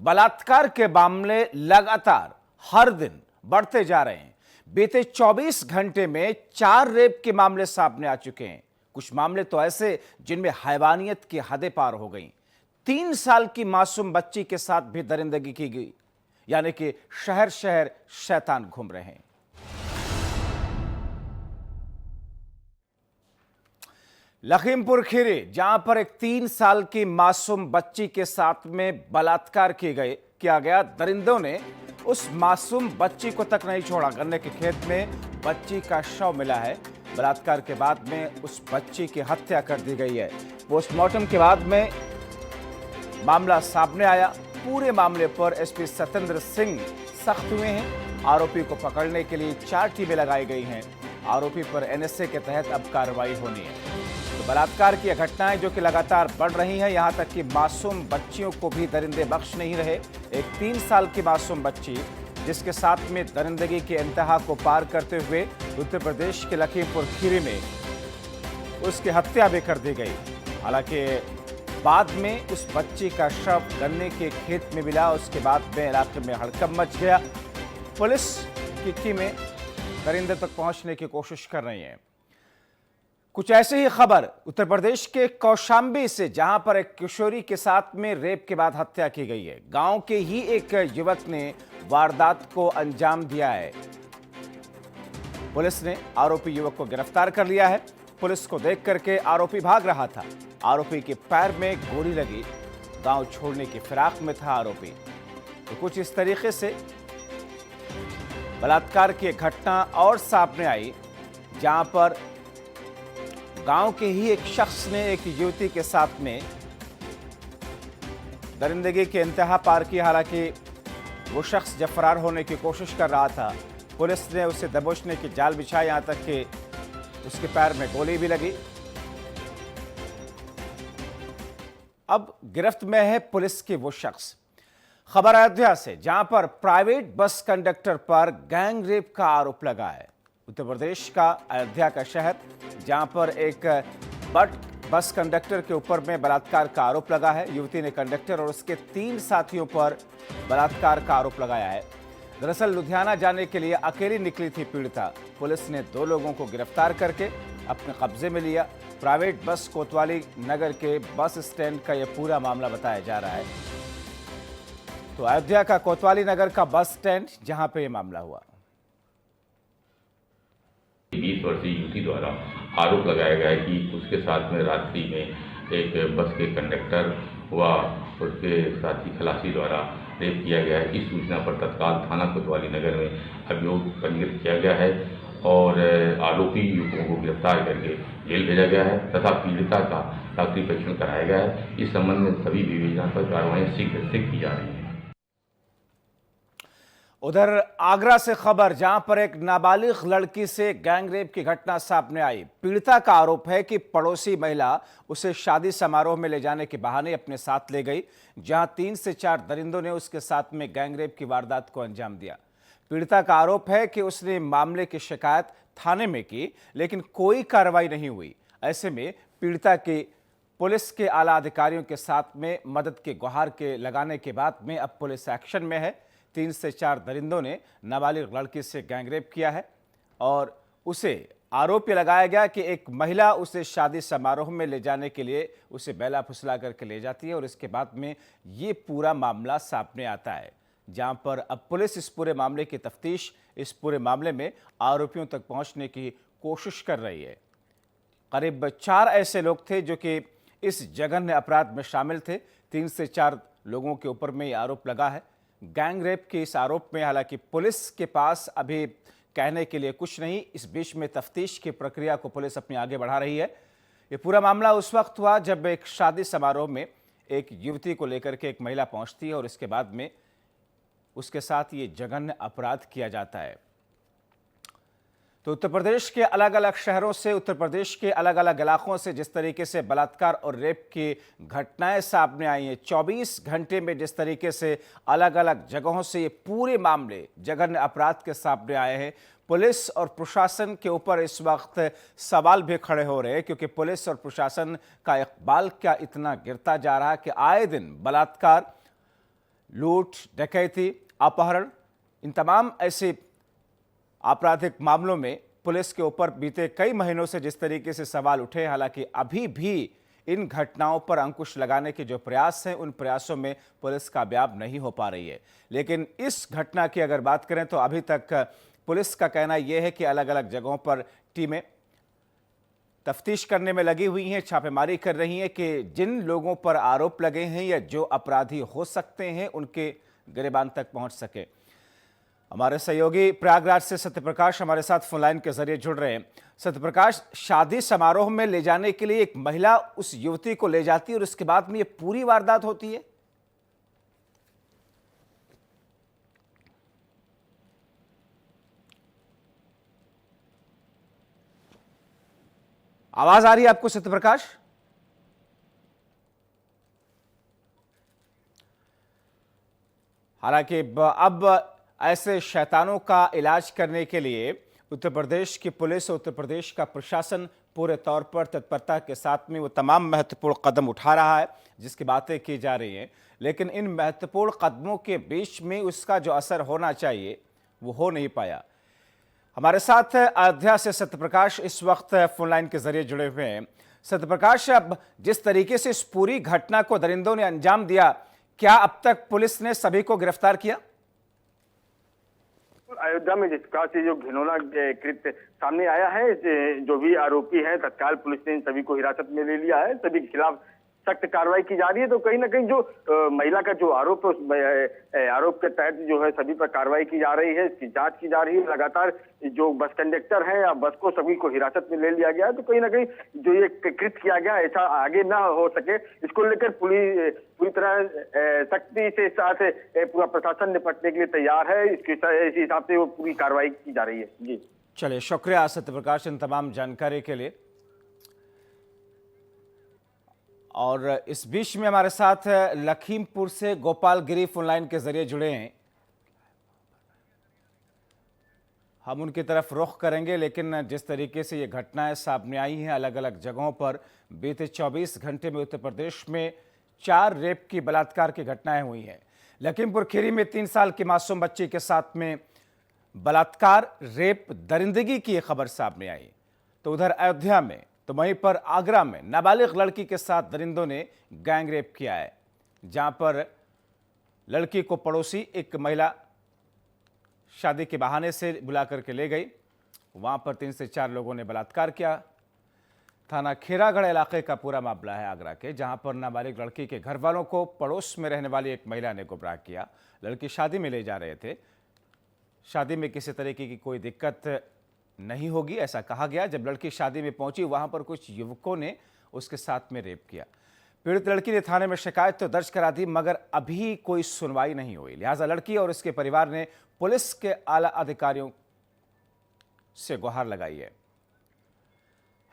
बलात्कार के मामले लगातार हर दिन बढ़ते जा रहे हैं। बीते 24 घंटे में 4 रेप के मामले सामने आ चुके हैं। कुछ मामले तो ऐसे जिनमें हैवानियत की हदें पार हो गई। 3 साल की मासूम बच्ची के साथ भी दरिंदगी की गई, यानी कि शहर शहर शैतान घूम रहे हैं। लखीमपुर खीरी, जहां पर एक 3 साल की मासूम बच्ची के साथ में बलात्कार किया गया। दरिंदों ने उस मासूम बच्ची को तक नहीं छोड़ा। गन्ने के खेत में बच्ची का शव मिला है। बलात्कार के बाद में उस बच्ची की हत्या कर दी गई है। पोस्टमार्टम के बाद में मामला सामने आया। पूरे मामले पर एसपी सत्येंद्र सिंह सख्त हुए हैं। आरोपी को पकड़ने के लिए 4 टीमें लगाई गई हैं। आरोपी पर एनएसए के तहत अब कार्रवाई होनी है। तो बलात्कार की घटनाएं जो कि लगातार बढ़ रही हैं, यहां तक कि मासूम बच्चियों को भी दरिंदे बख्श नहीं रहे। एक 3 साल की मासूम बच्ची जिसके साथ में दरिंदगी के इंतहा को पार करते हुए उत्तर प्रदेश के लखीमपुर खीरी में उसकी हत्या भी कर दी गई। हालांकि बाद में उस बच्ची का शव गन्ने के खेत में मिला। उसके बाद में इलाके में हड़कंप मच गया। पुलिस की टीमें दरिंदे तक पहुंचने की कोशिश कर रही हैं। कुछ ऐसे ही खबर उत्तर प्रदेश के कौशांबी से, जहां पर एक किशोरी के साथ में रेप के बाद हत्या की गई है। गांव के ही एक युवक ने वारदात को अंजाम दिया है। पुलिस ने आरोपी युवक को गिरफ्तार कर लिया है। पुलिस को देख करके आरोपी भाग रहा था। आरोपी के पैर में गोली लगी। गांव छोड़ने की फिराक में था आरोपी। तो कुछ इस तरीके से बलात्कार की घटना और सामने आई, जहां पर गांव के ही एक शख्स ने एक युवती के साथ में दरिंदगी के इंतहा पार की। हालांकि वो शख्स जब फरार होने की कोशिश कर रहा था, पुलिस ने उसे दबोचने की जाल बिछाई। यहां तक कि उसके पैर में गोली भी लगी। अब गिरफ्त में है पुलिस के वो शख्स। खबर अयोध्या से, जहां पर प्राइवेट बस कंडक्टर पर गैंग रेप का आरोप लगा है। उत्तर प्रदेश का अयोध्या का शहर, जहां पर एक बस कंडक्टर के ऊपर में बलात्कार का आरोप लगा है। युवती ने कंडक्टर और उसके 3 साथियों पर बलात्कार का आरोप लगाया है। दरअसल लुधियाना जाने के लिए अकेली निकली थी पीड़िता। पुलिस ने 2 लोगों को गिरफ्तार करके अपने कब्जे में लिया। प्राइवेट बस कोतवाली नगर के बस स्टैंड का यह पूरा मामला बताया जा रहा है। तो अयोध्या का कोतवाली नगर का बस स्टैंड, जहां पे यह मामला हुआ। 20 वर्षीय युवती द्वारा आरोप लगाया गया है कि उसके साथ में रात्रि में एक बस के कंडक्टर व उसके साथी खलासी द्वारा रेप किया गया है। इस सूचना पर तत्काल थाना कोतवाली नगर में अभियोग पंजीकृत किया गया है और आरोपी युवकों को गिरफ्तार करके जेल भेजा गया है तथा पीड़िता का डॉक्टरी परीक्षण कराया गया है। इस संबंध में सभी विवेचनात्मक कार्रवाई शीघ्र से की जा रही है। उधर आगरा से खबर, जहां पर एक नाबालिग लड़की से गैंग रेप की घटना सामने आई। पीड़िता का आरोप है कि पड़ोसी महिला उसे शादी समारोह में ले जाने के बहाने अपने साथ ले गई, जहां 3 से 4 दरिंदों ने उसके साथ में गैंग रेप की वारदात को अंजाम दिया। पीड़िता का आरोप है कि उसने मामले की शिकायत थाने में की, लेकिन कोई कार्रवाई नहीं हुई। ऐसे में पीड़िता की पुलिस के आला अधिकारियों के साथ में मदद के गुहार के लगाने के बाद में अब पुलिस एक्शन में है। 3 से 4 दरिंदों ने नाबालिग लड़की से गैंगरेप किया है और उसे आरोप लगाया गया कि एक महिला उसे शादी समारोह में ले जाने के लिए उसे बैला फुसला करके ले जाती है और इसके बाद में ये पूरा मामला सामने आता है, जहां पर अब पुलिस इस पूरे मामले की तफ्तीश, इस पूरे मामले में आरोपियों तक पहुंचने की कोशिश कर रही है। करीब 4 ऐसे लोग थे जो कि इस जघन्य अपराध में शामिल थे। 3 से 4 लोगों के ऊपर में ये आरोप लगा है गैंग रेप के इस आरोप में। हालांकि पुलिस के पास अभी कहने के लिए कुछ नहीं। इस बीच में तफ्तीश की प्रक्रिया को पुलिस अपनी आगे बढ़ा रही है। ये पूरा मामला उस वक्त हुआ जब एक शादी समारोह में एक युवती को लेकर के एक महिला पहुंचती है और इसके बाद में उसके साथ ये जघन्य अपराध किया जाता है। तो उत्तर प्रदेश के अलग अलग शहरों से, उत्तर प्रदेश के अलग अलग इलाकों से जिस तरीके से बलात्कार और रेप की घटनाएं सामने आई हैं, 24 घंटे में जिस तरीके से अलग अलग जगहों से ये पूरे मामले जघन्य अपराध के सामने आए हैं, पुलिस और प्रशासन के ऊपर इस वक्त सवाल भी खड़े हो रहे हैं, क्योंकि पुलिस और प्रशासन का इकबाल क्या इतना गिरता जा रहा है कि आए दिन बलात्कार, लूट, डकैती, अपहरण, इन तमाम ऐसे आपराधिक मामलों में पुलिस के ऊपर बीते कई महीनों से जिस तरीके से सवाल उठे, हालांकि अभी भी इन घटनाओं पर अंकुश लगाने के जो प्रयास हैं, उन प्रयासों में पुलिस कामयाब नहीं हो पा रही है। लेकिन इस घटना की अगर बात करें तो अभी तक पुलिस का कहना यह है कि अलग अलग जगहों पर टीमें तफ्तीश करने में लगी हुई हैं, छापेमारी कर रही हैं कि जिन लोगों पर आरोप लगे हैं या जो अपराधी हो सकते हैं उनके गिरबान तक पहुंच सके। हमारे सहयोगी प्रयागराज से सत्यप्रकाश हमारे साथ फोन लाइन के जरिए जुड़ रहे हैं। सत्यप्रकाश, शादी समारोह में ले जाने के लिए एक महिला उस युवती को ले जाती है और उसके बाद में ये पूरी वारदात होती है। आवाज आ रही है आपको सत्यप्रकाश? हालांकि अब ऐसे शैतानों का इलाज करने के लिए उत्तर प्रदेश की पुलिस और उत्तर प्रदेश का प्रशासन पूरे तौर पर तत्परता के साथ में वो तमाम महत्वपूर्ण कदम उठा रहा है जिसकी बातें की जा रही हैं। लेकिन इन महत्वपूर्ण कदमों के बीच में उसका जो असर होना चाहिए वो हो नहीं पाया। हमारे साथ अयोध्या से सत्यप्रकाश इस वक्त फोन लाइन के जरिए जुड़े हुए हैं। सत्यप्रकाश, अब जिस तरीके से इस पूरी घटना को दरिंदों ने अंजाम दिया, क्या अब तक पुलिस ने सभी को गिरफ्तार किया? अयोध्या में जिस प्रकार से जो घिनौना कृत्य सामने आया है, जो भी आरोपी हैं, तत्काल पुलिस ने इन सभी को हिरासत में ले लिया है। सभी के खिलाफ सख्त कार्रवाई की जा रही है। तो कहीं ना कहीं जो महिला का जो आरोप है, उस आरोप के तहत जो है सभी पर कार्रवाई की जा रही है, इसकी जांच की जा रही है। लगातार जो बस कंडक्टर है या बस को सभी को हिरासत में ले लिया गया है। तो कहीं ना कहीं जो ये कृत्य किया गया, ऐसा आगे ना हो सके, इसको लेकर पूरी तरह सख्ती से साथ पूरा प्रशासन निपटने के लिए तैयार है। इस हिसाब से वो पूरी कार्रवाई की जा रही है। जी चलिए, शुक्रिया सत्यप्रकाश इन तमाम जानकारी के लिए। और इस बीच में हमारे साथ लखीमपुर से गोपाल गिरी फोन लाइन के जरिए जुड़े हैं। हम उनकी तरफ रुख करेंगे, लेकिन जिस तरीके से ये घटनाएं सामने आई हैं अलग अलग जगहों पर, बीते 24 घंटे में उत्तर प्रदेश में 4 रेप की बलात्कार की घटनाएं हुई हैं। लखीमपुर खीरी में 3 साल की मासूम बच्ची के साथ में बलात्कार, रेप, दरिंदगी की खबर सामने आई। तो उधर अयोध्या में, तो वहीं पर आगरा में नाबालिग लड़की के साथ दरिंदों ने गैंग रेप किया है, जहां पर लड़की को पड़ोसी एक महिला शादी के बहाने से बुला करके ले गई। वहां पर 3 से 4 लोगों ने बलात्कार किया। थाना खेरागढ़ इलाके का पूरा मामला है आगरा के, जहां पर नाबालिग लड़की के घर वालों को पड़ोस में रहने वाली एक महिला ने गुमराह किया। लड़की शादी में ले जा रहे थे, शादी में किसी तरीके की कोई दिक्कत नहीं होगी ऐसा कहा गया। जब लड़की शादी में पहुंची, वहां पर कुछ युवकों ने उसके साथ में रेप किया। पीड़ित लड़की ने थाने में शिकायत तो दर्ज करा दी, मगर अभी कोई सुनवाई नहीं हुई। लिहाजा लड़की और उसके परिवार ने पुलिस के आला अधिकारियों से गुहार लगाई है।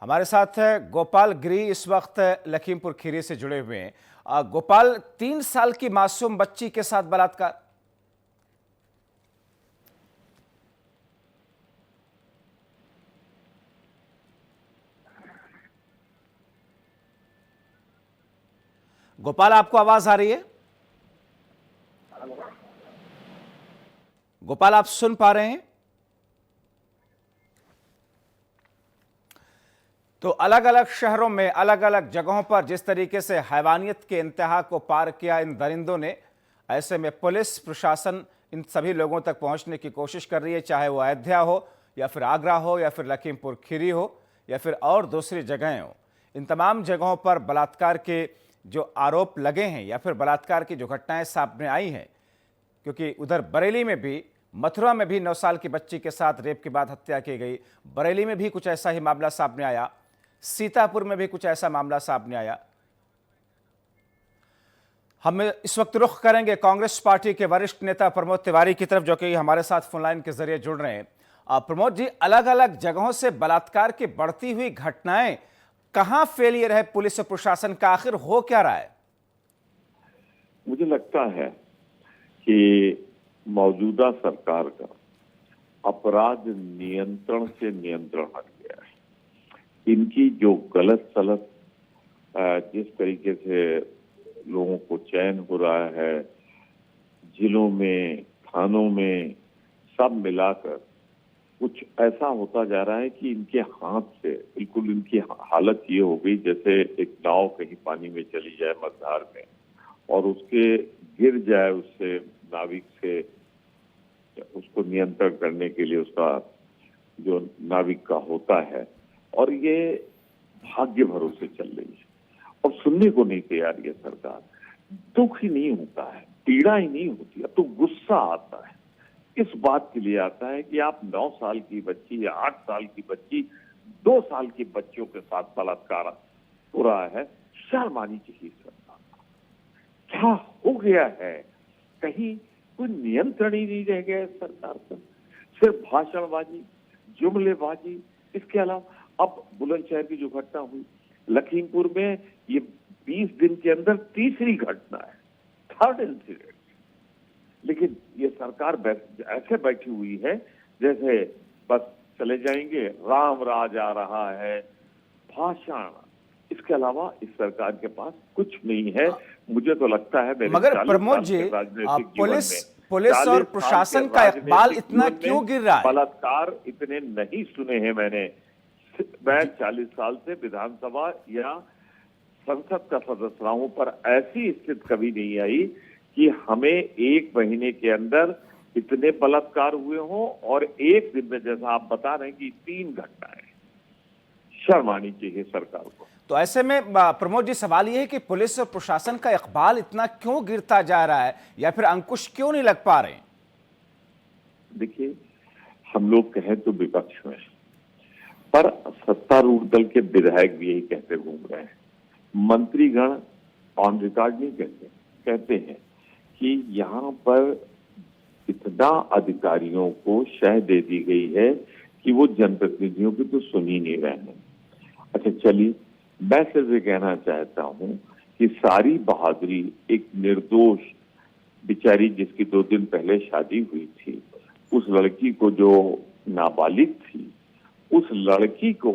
हमारे साथ गोपाल गिरी इस वक्त लखीमपुर खीरी से जुड़े हुए हैं। गोपाल, 3 साल की मासूम बच्ची के साथ बलात्कार, गोपाल आपको आवाज आ रही है? गोपाल, आप सुन पा रहे हैं? तो अलग अलग शहरों में, अलग अलग जगहों पर जिस तरीके से हैवानियत के इंतहा को पार किया इन दरिंदों ने, ऐसे में पुलिस प्रशासन इन सभी लोगों तक पहुंचने की कोशिश कर रही है, चाहे वो अयोध्या हो या फिर आगरा हो या फिर लखीमपुर खीरी हो या फिर और दूसरी जगहें हो। इन तमाम जगहों पर बलात्कार के जो आरोप लगे हैं या फिर बलात्कार की जो घटनाएं सामने आई हैं, क्योंकि उधर बरेली में भी, मथुरा में भी 9 साल की बच्ची के साथ रेप के बाद हत्या की गई। बरेली में भी कुछ ऐसा ही मामला सामने आया, सीतापुर में भी कुछ ऐसा मामला सामने आया। हम इस वक्त रुख करेंगे कांग्रेस पार्टी के वरिष्ठ नेता प्रमोद तिवारी की तरफ, जो कि हमारे साथ फोन लाइन के जरिए जुड़ रहे हैं। प्रमोद जी, अलग अलग जगहों से बलात्कार की बढ़ती हुई घटनाएं, कहां फेलियर है पुलिस और प्रशासन का? आखिर हो क्या रहा है? मुझे लगता है कि मौजूदा सरकार का अपराध नियंत्रण से नियंत्रण हट गया है। इनकी जो गलत सलत जिस तरीके से लोगों को चैन हो रहा है, जिलों में, थानों में सब मिलाकर कुछ ऐसा होता जा रहा है कि इनके हाथ से बिल्कुल इनकी हालत ये हो गई जैसे एक नाव कहीं पानी में चली जाए मझधार में और उसके गिर जाए, उससे नाविक से उसको नियंत्रण करने के लिए उसका जो नाविक का होता है, और ये भाग्य भरोसे चल रही है और सुनने को नहीं तैयार ये सरकार। दुख ही नहीं होता है, पीड़ा ही नहीं होती, अब तो गुस्सा आता है। इस बात के लिए आता है कि आप 9 साल की बच्ची या 8 साल की बच्ची 2 साल की बच्चियों के साथ बलात्कार हो रहा है। शर्म आनी चाहिए सरकार। क्या हो गया है? कहीं कोई नियंत्रण ही नहीं रह गया है सरकार का। सिर्फ भाषणबाजी, जुमलेबाजी। इसके अलावा अब बुलंदशहर की जो घटना हुई, लखीमपुर में, ये 20 दिन के अंदर तीसरी घटना है, 3rd इंसिडेंट। लेकिन ये सरकार ऐसे बैठी हुई है जैसे बस चले जाएंगे, राम राज आ रहा है, भाषण। इसके अलावा इस सरकार के पास कुछ नहीं है। मुझे तो लगता है मगर प्रमोद जी, पुलिस और प्रशासन का इकबाल इतना क्यों गिर रहा है? बलात्कार इतने नहीं सुने हैं मैंने। मैं 40 साल से विधानसभा या संसद का सदस्य रहा हूं, पर ऐसी स्थिति कभी नहीं आई कि हमें 1 महीने के अंदर इतने बलात्कार हुए हों और एक दिन में, जैसा आप बता रहे हैं कि 3 घटनाएं। शर्म आनी चाहिए सरकार को। तो ऐसे में प्रमोद जी, सवाल ये है कि पुलिस और प्रशासन का इकबाल इतना क्यों गिरता जा रहा है, या फिर अंकुश क्यों नहीं लग पा रहे? देखिए, हम लोग कहें तो विपक्ष में, पर सत्तारूढ़ दल के विधायक भी यही कहते घूम रहे हैं। मंत्रीगण ऑन रिकॉर्ड नहीं कहते हैं कि यहाँ पर इतना अधिकारियों को शह दे दी गई है कि वो जनप्रतिनिधियों की तो सुन ही नहीं रहे हैं। अच्छा चलिए, मैं सिर्फ ये कहना चाहता हूँ कि सारी बहादुरी एक निर्दोष बेचारी, जिसकी 2 दिन पहले शादी हुई थी, उस लड़की को, जो नाबालिग थी, उस लड़की को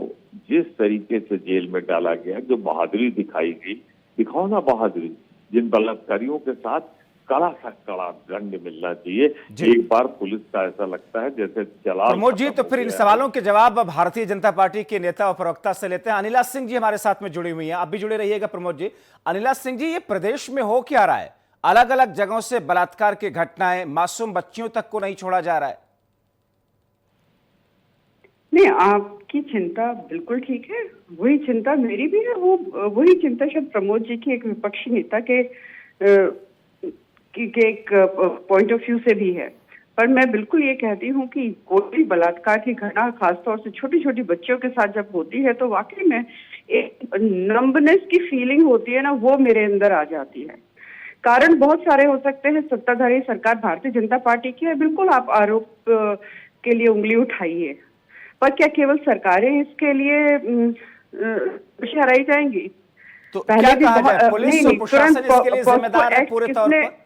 जिस तरीके से जेल में डाला गया, जो बहादुरी दिखाई गई, दिखाओ ना बहादुरी। जिन बलात्कारियों के साथ कड़ा सा कड़ा दंड मिलना चाहिए। एक बार पुलिस का ऐसा लगता है जैसे चला। प्रमोद जी, तो फिर इन सवालों के जवाब भारतीय जनता पार्टी के नेता और प्रवक्ता से लेते हैं। अनिला सिंह जी हमारे साथ में जुड़ी हुई हैं, आप भी जुड़े रहिएगा प्रमोद जी। अनिला सिंह जी, ये प्रदेश में हो क्या रहा है? अलग अलग जगहों से बलात्कार की घटनाएं, मासूम बच्चियों तक को नहीं छोड़ा जा रहा है। नहीं, आपकी चिंता बिल्कुल ठीक है, वही चिंता मेरी भी है। वही चिंता शायद प्रमोद जी की एक विपक्षी नेता के एक पॉइंट ऑफ व्यू से भी है। पर मैं बिल्कुल ये कहती हूँ कि कोई बलात्कार की घटना खासतौर से छोटी छोटी बच्चियों के साथ जब होती है, तो वाकई में एक नंबनेस की फीलिंग होती है ना, वो मेरे अंदर आ जाती है। कारण बहुत सारे हो सकते हैं। सत्ताधारी सरकार भारतीय जनता पार्टी की है, बिल्कुल आप आरोप के लिए उंगली उठाइए, पर क्या केवल सरकारें इसके लिए ठहराई जाएंगी? तो क्या कहा जाए, पुलिस और प्रशासन इसके लिए जिम्मेदार है पूरे तौर पर?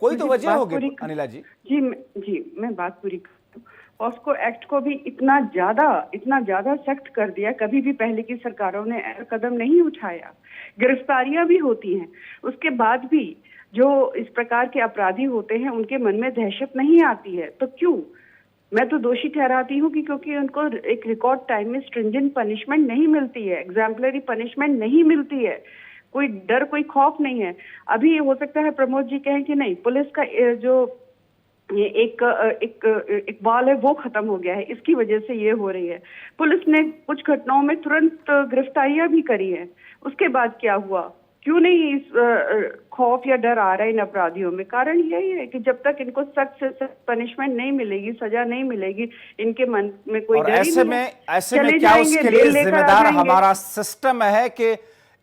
कोई तो वजह होगी अनिला जी। जी, मैं बात पूरी करूं। पॉस्को एक्ट को भी इतना ज्यादा सख्त कर दिया, कभी भी पहले की सरकारों ने ऐसा कदम नहीं उठाया। गिरफ्तारियां भी होती हैं, उसके बाद भी जो इस प्रकार के अपराधी होते हैं उनके मन में दहशत नहीं आती है। तो क्यों? मैं तो दोषी ठहराती हूँ कि क्योंकि उनको एक रिकॉर्ड टाइम में स्ट्रिंजेंट पनिशमेंट नहीं मिलती है, एग्जाम्पलरी पनिशमेंट नहीं मिलती है, कोई डर, कोई खौफ नहीं है। अभी हो सकता है प्रमोद जी कहें कि नहीं, पुलिस का जो ये एक बॉल है वो खत्म हो गया है, इसकी वजह से ये हो रही है। पुलिस ने कुछ घटनाओं में तुरंत गिरफ्तारियां भी करी हैं, उसके बाद क्या हुआ? क्यों नहीं इस खौफ या डर आ रहा है इन अपराधियों में? कारण यही है कि जब तक इनको सख्त से सख्त पनिशमेंट नहीं मिलेगी, सजा नहीं मिलेगी, इनके मन में कोई डर ही नहीं है। ऐसे में क्या उसके लिए जिम्मेदार हमारा सिस्टम है कि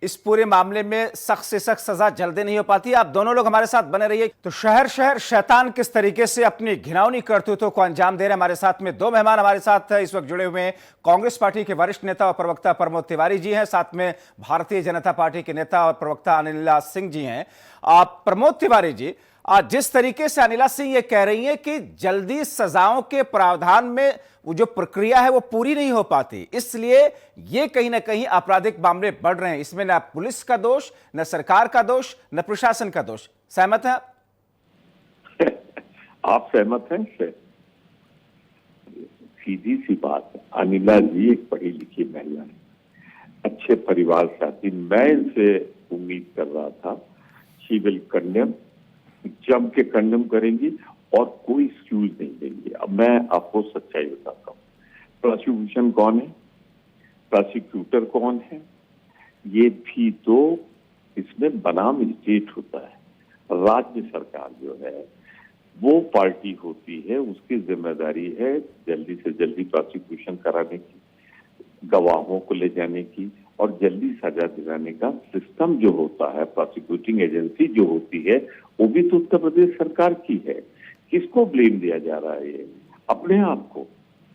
इस पूरे मामले में सख्त से सख्त सजा जल्दी नहीं हो पाती? आप दोनों लोग हमारे साथ बने रहिए। तो शहर शहर शैतान किस तरीके से अपनी घिनौनी करतूतों को अंजाम दे रहे हैं। हमारे साथ में 2 मेहमान हमारे साथ इस वक्त जुड़े हुए हैं। कांग्रेस पार्टी के वरिष्ठ नेता और प्रवक्ता प्रमोद तिवारी जी हैं, साथ में भारतीय जनता पार्टी के नेता और प्रवक्ता अनिला सिंह जी हैं। प्रमोद तिवारी जी, जिस तरीके से अनिला सिंह ये कह रही हैं कि जल्दी सजाओं के प्रावधान में वो जो प्रक्रिया है वो पूरी नहीं हो पाती, इसलिए ये कहीं ना कहीं आपराधिक मामले बढ़ रहे हैं, इसमें न पुलिस का दोष, न सरकार का दोष, न प्रशासन का दोष, सहमत हैं आप? आप सहमत हैं इससे? सीधी सी बात है, अनिला जी एक पढ़ी लिखी महिला है, अच्छे परिवार से आती। मैं इनसे उम्मीद कर रहा था शी विल कंडेम, जम के कंडेम करेंगी और कोई एक्सक्यूज नहीं देंगे। अब मैं आपको सच्चाई बताता हूँ, प्रोसिक्यूशन कौन है, प्रोसिक्यूटर कौन है, ये भी तो इसमें बनाम स्टेट होता है। राज्य सरकार जो है वो पार्टी होती है, उसकी जिम्मेदारी है जल्दी से जल्दी प्रोसिक्यूशन कराने की, गवाहों को ले जाने की और जल्दी सजा दिलाने का सिस्टम जो होता है, प्रोसिक्यूटिंग एजेंसी जो होती है वो भी तो उत्तर प्रदेश सरकार की है। किसको ब्लेम दिया जा रहा है? ये अपने आप को।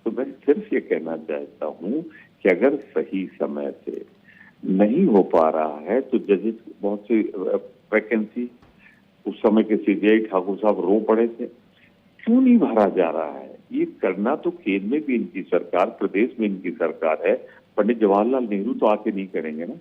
तो मैं सिर्फ ये कहना चाहता हूँ कि अगर सही समय से नहीं हो पा रहा है तो जजेस, बहुत सी वैकेंसी उस समय के सीबीआई ठाकुर साहब रो पड़े थे, क्यों नहीं भरा जा रहा है? ये करना तो केंद्र में भी इनकी सरकार, प्रदेश में इनकी सरकार है। पंडित जवाहरलाल नेहरू तो आके नहीं करेंगे ना,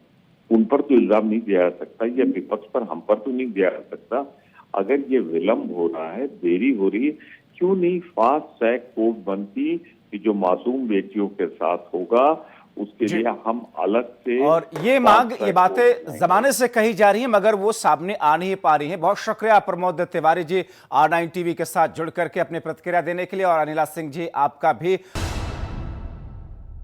उन पर तो इल्जाम नहीं दिया जा सकता, या विपक्ष पर, हम पर तो नहीं दिया जा सकता। अगर ये विलंब हो रहा है, देरी हो रही है, क्यों नहीं फास्ट ट्रैक कोर्ट बनती कि जो मासूम बेटियों के साथ होगा उसके लिए हम अलग से। और ये मांग, ये बातें जमाने से कही जा रही हैं मगर वो सामने आ नहीं पा रही हैं। बहुत शुक्रिया प्रमोद तिवारी जी R9 टीवी के साथ जुड़ करके अपनी प्रतिक्रिया देने के लिए, और अनिला सिंह जी आपका भी